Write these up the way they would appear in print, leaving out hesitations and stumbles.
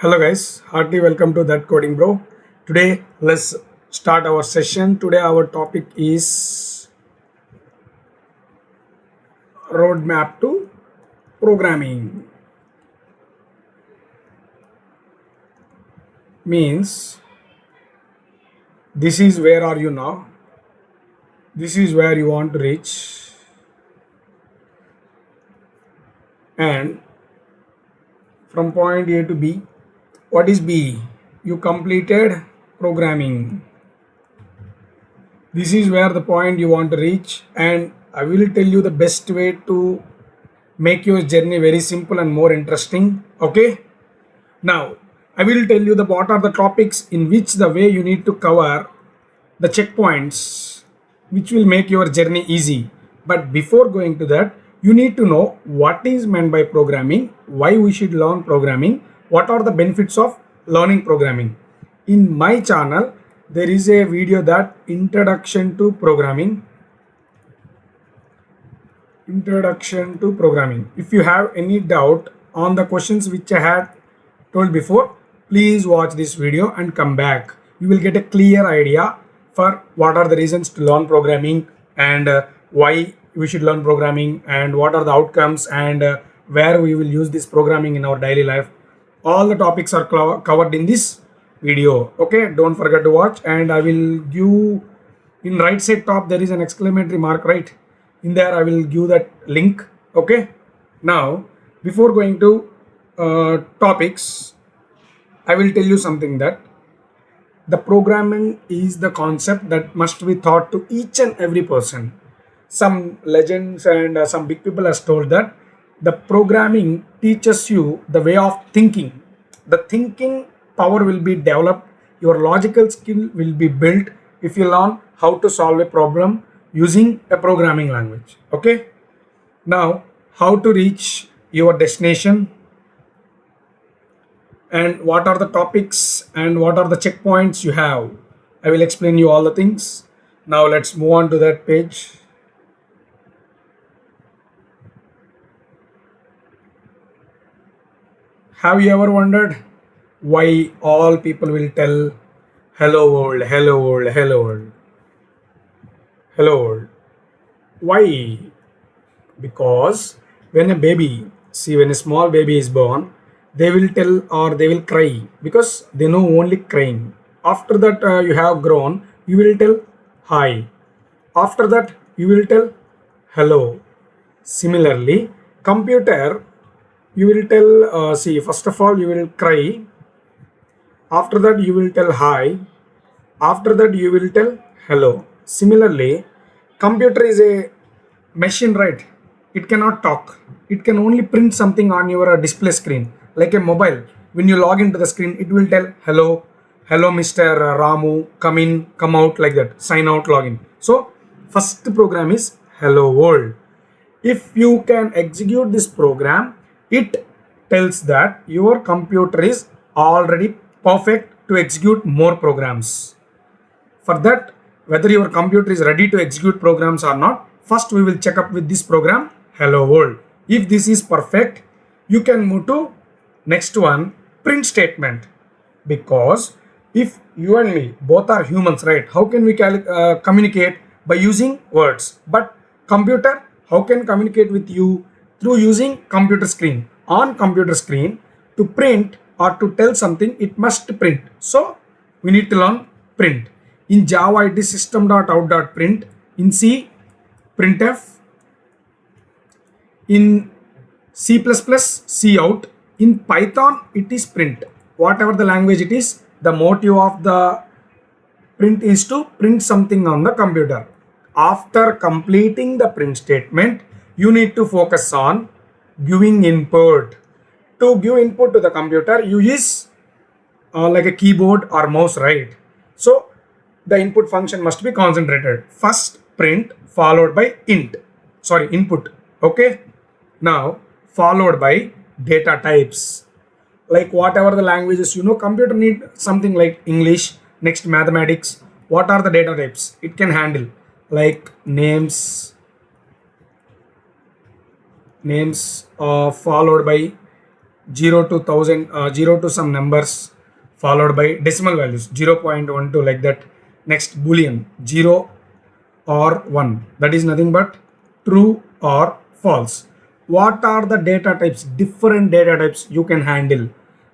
Hello guys, heartily welcome to That Coding Bro. Today let's start our session. Today our topic is roadmap to programming. Means this is where are you now? This is where you want to reach, and from point A to B. What is B? You completed programming. This is where the point you want to reach, and I will tell you the best way to make your journey very simple and more interesting. Okay, now I will tell you the what are the topics in which the way you need to cover the checkpoints which will make your journey easy. But before going to that, you need to know what is meant by programming, why we should learn programming, what are the benefits of learning programming. In my channel there is a video that introduction to programming. If you have any doubt on the questions which I had told before, please watch this video and come back. You will get a clear idea for what are the reasons to learn programming, and why we should learn programming, and what are the outcomes, and where we will use this programming in our daily life. All the topics are covered in this video. Okay, don't forget to watch, and I will give in right side top there is an exclamatory mark, right? In there I will give that link. Okay, now before going to topics, I will tell you something that the programming is the concept that must be taught to each and every person. Some legends and some big people has told that the programming teaches you the way of thinking. The thinking power will be developed, your logical skill will be built if you learn how to solve a problem using a programming language. Okay, now how to reach your destination, and what are the topics and what are the checkpoints you have. I will explain you all the things. Now let's move on to that page. Have you ever wondered why all people will tell hello world, hello world, hello world, hello world? Why? Because when when a small baby is born, they will tell or they will cry because they know only crying. After that, you have grown, you will tell hi. After that, you will tell hello. Similarly, computer, you will tell, first of all, you will cry. After that, you will tell hi. After that, you will tell hello. Similarly, computer is a machine, right? It cannot talk. It can only print something on your display screen. Like a mobile, when you log into the screen, it will tell hello, hello, Mr. Ramu, come in, come out, like that. Sign out, login. So, first program is hello world. If you can execute this program, it tells that your computer is already perfect to execute more programs. For that, whether your computer is ready to execute programs or not, first we will check up with this program hello world. If this is perfect, you can move to next one, print statement. Because if you and me both are humans, right, how can we communicate? By using words. But computer, how can communicate with you? Through using computer screen. On computer screen, to print or to tell something, it must print. So we need to learn print. In Java, it is system.out.print. In C, printf. In C++, cout. In Python, it is print. Whatever the language it is, the motive of the print is to print something on the computer. After completing the print statement, you need to focus on giving input. To give input to the computer, you use like a keyboard or mouse, right? So the input function must be concentrated. First print followed by input. Okay. Now followed by data types. Like whatever the languages, computer need something like English, next mathematics. What are the data types it can handle? Like names followed by 0 to 1000, 0 to some numbers followed by decimal values 0.12 like that. Next boolean 0 or 1, that is nothing but true or false. What are the data types? Different data types you can handle,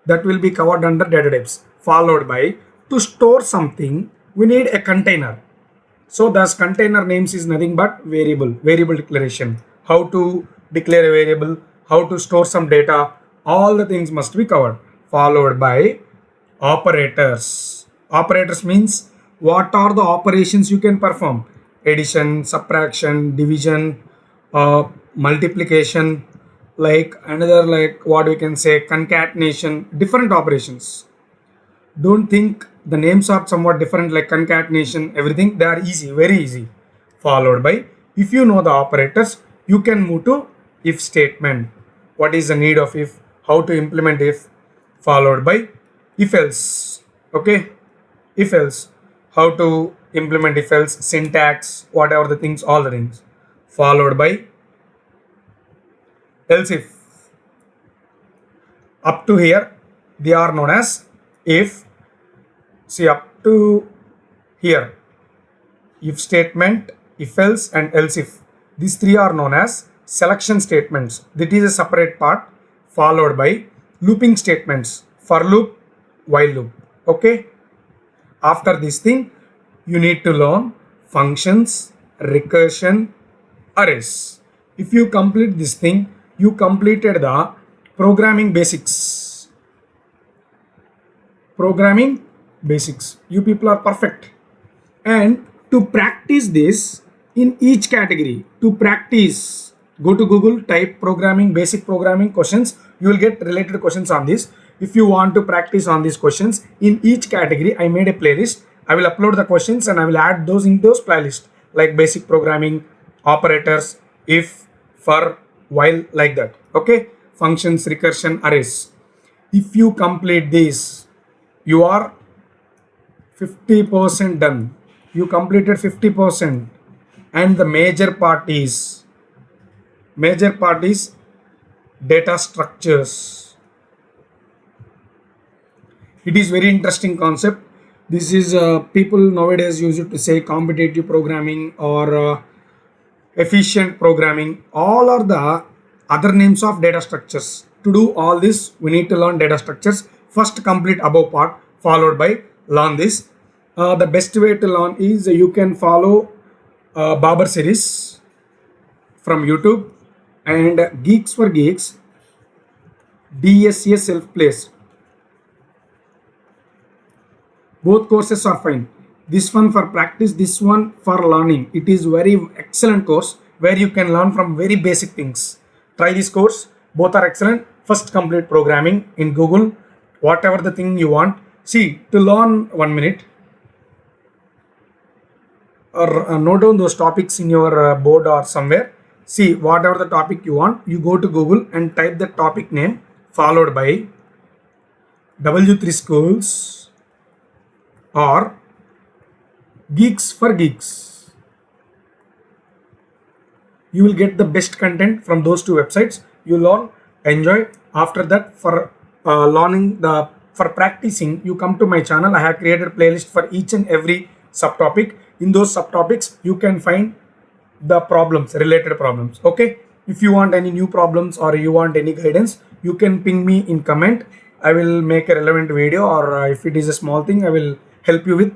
that will be covered under data types. Followed by, to store something we need a container. So thus container names is nothing but variable declaration. How to declare a variable, how to store some data, all the things must be covered. Followed by operators. Operators means what are the operations you can perform? Addition, subtraction, division, multiplication, like another, like what we can say, concatenation, different operations. Don't think the names are somewhat different, like concatenation, everything, they are easy, very easy. Followed by, if you know the operators, you can move to if statement. What is the need of if, how to implement if. Followed by if else. Okay, if else, how to implement if else, syntax, whatever the things, all the things. Followed by else if. Up to here they are known as if. See, up to here, if statement, if else and else if, these three are known as selection statements. That is a separate part. Followed by looping statements, for loop, while loop. Okay, after this thing you need to learn functions, recursion, arrays. If you complete this thing, you completed the programming basics. Programming basics, you people are perfect. And to practice this in each category, to practice, go to Google, type programming, basic programming questions, you will get related questions on this. If you want to practice on these questions in each category, I made a playlist. I will upload the questions and I will add those in those playlist, like basic programming, operators, if, for, while, like that. Okay, functions, recursion, arrays. If you complete this, you are 50% done. You completed 50%. And the major part is data structures. It is very interesting concept. This is people nowadays use it to say competitive programming or efficient programming. All are the other names of data structures. To do all this, we need to learn data structures. First complete above part, followed by learn this. The best way to learn is you can follow Babar series from YouTube and Geeks for Geeks, DSA self-placed. Both courses are fine. This one for practice, this one for learning. It is very excellent course where you can learn from very basic things. Try this course. Both are excellent. First complete programming in Google, whatever the thing you want. See, to learn 1 minute, or note down those topics in your board or somewhere. See, whatever the topic you want, you go to Google and type the topic name, followed by W3 schools or Geeks for Geeks. You will get the best content from those two websites. You learn, enjoy. After that, for for practicing, you come to my channel. I have created playlist for each and every subtopic. In those subtopics, you can find the problems, related problems. Okay, if you want any new problems or you want any guidance, you can ping me in comment. I will make a relevant video, or if it is a small thing, I will help you with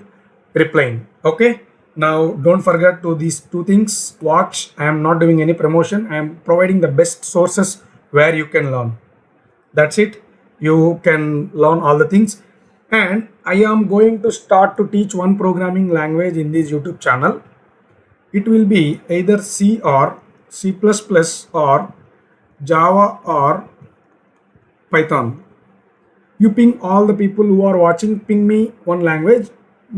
replying. Okay, now don't forget to these two things. Watch, I am not doing any promotion. I am providing the best sources where you can learn. That's it. You can learn all the things. And I am going to start to teach one programming language in this YouTube channel. It will be either C or C++ or Java or Python. You ping all the people who are watching, ping me one language.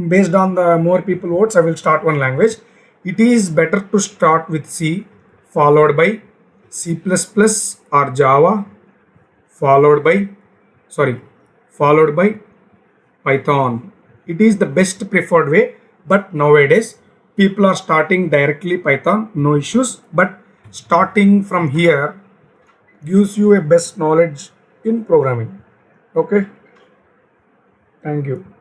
Based on the more people votes, I will start one language. It is better to start with C, followed by C++ or Java, followed by Python. It is the best preferred way, but nowadays people are starting directly Python, no issues. But starting from here gives you a best knowledge in programming. Okay, thank you.